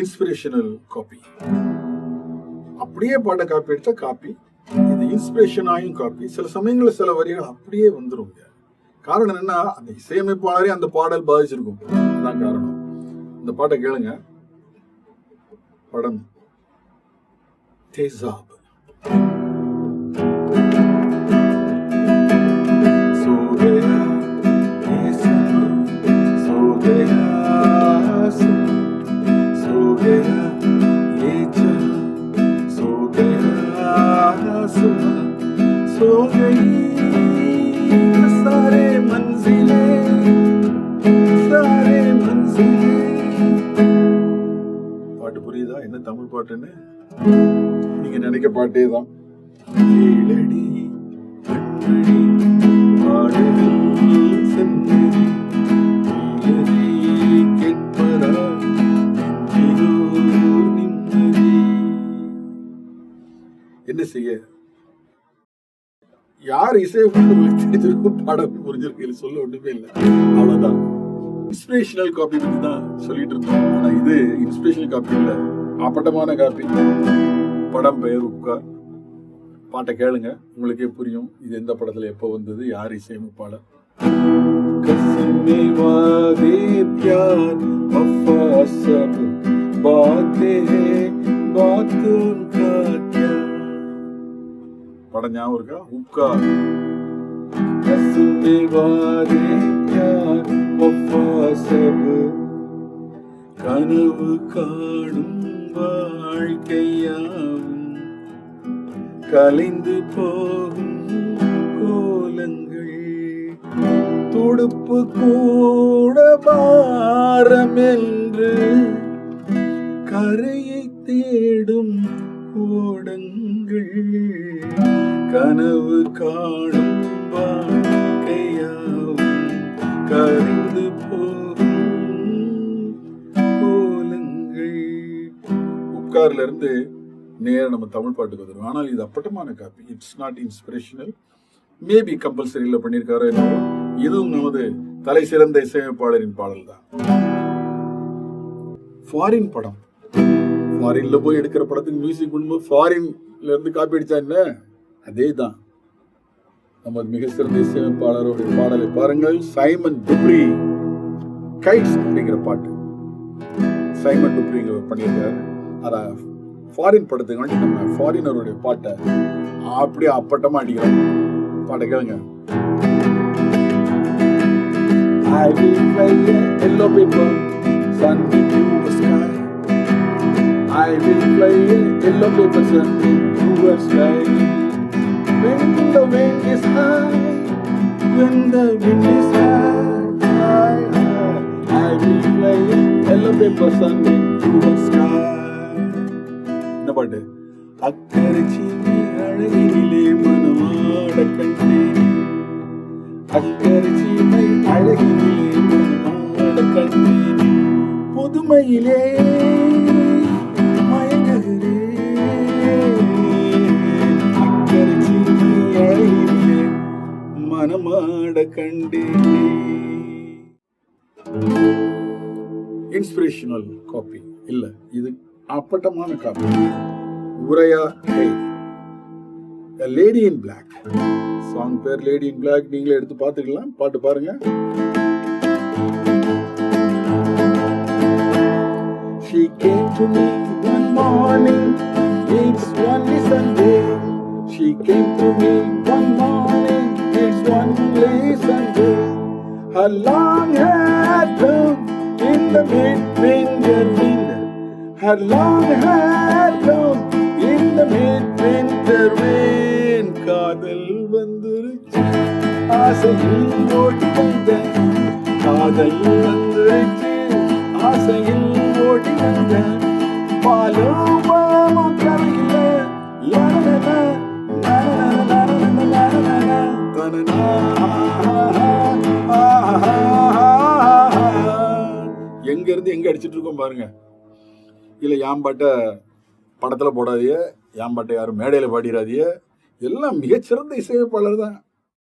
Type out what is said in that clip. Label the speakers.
Speaker 1: Inspirational copy. அப்படியே பாட்டை copy எடுத்தா காப்பி, இது இன்ஸ்பிரேஷன் ஆயும் காப்பி. சில சமயங்களில் சில வரிகள் அப்படியே வந்துருங்க. காரணம் என்னன்னா, அந்த இசையமைப்பாளரே அந்த பாடல் பாதிச்சிருக்கும். அதுதான் காரணம். இந்த பாட்டை கேளுங்க. படம் தேசாப். பாட்டு புரியுதா? என்ன தமிழ் பாட்டுன்னு நீங்க நினைக்க பாட்டே தான். என்ன செய்ய, யார் இசையமைப்பாளர் தெரிஞ்சிருக்கும், பாடம் புரிஞ்சிருக்கு, சொல்ல ஒண்ணுமே இல்லை. அவ்வளவுதான். இன்ஸ்பிரேஷனல் காப்பி பத்தி தான் சொல்லிட்டு இருந்தோம். ஆனா இது இன்ஸ்பிரேஷனல் காப்பி இல்ல, அப்பட்டமான காப்பி. படம் பெயர் உப்கார். பாட்டை கேளுங்க, உங்களுக்கே புரியும் இது எந்த படத்துல எப்ப வந்தது, யார் இசையமைப்பாளர். படம் ஞாபகம் இருக்கா? உப்கார். கனவு காணும் வாழ்க்கையாவும் கலைந்து போகும் கோலங்கள், துடுப்பு கூட பாரம் என்று கரையை தேடும் ஓடங்கள், கனவு காணும் வாழ்க்கையாவும் கரைந்து போகும் கோலங்கள். உப்கார்ல இருந்து நேர நம்ம தமிழ் பாட்டுக்கு வந்துடும். ஆனால் இது அப்பட்டமான copy. It's not inspirational. Maybe கம்பல்சரியில பண்ணியிருக்காரோ என்னவோ. இதுவும் நமது தலை சிறந்த இசையமைப்பாளரின் பாடல் தான். ஃபாரின் படம். ஃபாரின்ல போய் எடுக்கிற படத்துக்கு மியூசிக் பண்ணும்போது ஃபாரின்ல இருந்து காப்பி அடிச்சா என்ன, அதே தான். நமது மிக சிறந்த இசையமைப்பாளருடைய பாடலை பாருங்கள். சைமன் டுப்ரி, கைட்ஸ் அப்படிங்கிற பாட்டு சைமன் டுப்ரிங்க பண்ணியிருக்காரு. அதான் ஃபாரின் படத்துக்கு வேண்டி நம்ம ஃபாரினருடைய பாட்டை அப்படியே அப்பட்டமா அடிக்கிறோம். பாட்டை கேளுங்க. I will fly a yellow paper, sun into the sky. I will fly a yellow paper, sun into the sky. When the wind is high, when the wind is high, I will fly a yellow paper, sun into the sky. என்ன பாட்டு? அக்கறை சீனி அழகிலே மனமாட கண்டேன், அக்கறை சீமை அழகிலே மனமாட கண்டேன், புதுமையிலே மயங்குகிறேன், அக்கறை சீமை அழகிலே மனமாட கண்டேன். இன்ஸ்பிரேஷனல் காப்பி இல்ல, இது அப்பட்டமான காப்பி. உரையா ஹே, A Lady in Black. Song பேர் லேடி இன் பிளாக். நீங்களே எடுத்து பார்த்துக்கலாம். பாட்டு பாருங்க. She came to me one morning, it's only Sunday. She came to me one morning, it's only Sunday. Her long hair blown in the midwinter wind. Her long hair blown in the midwinter wind. காதல் வந்துருச்சு, ஆசையில் ஓடி வந்தேன், காதல் வந்துருச்சு, ஆசையில் ஓடி வந்தேன், பாலும் மாமும் கரையில லாலலா லாலலா தனனா. எங்க இருந்து எங்க அடிச்சிட்டு இருக்கோம் பாருங்க. இல்ல யாம்பாட்ட படத்துல போடாதீங்க, யாம்பாட்டை யாரும் மேடையில பாடிடாதீங்க. எல்லாம் மிகச்சிறந்த இசையமைப்பாளர் தான்.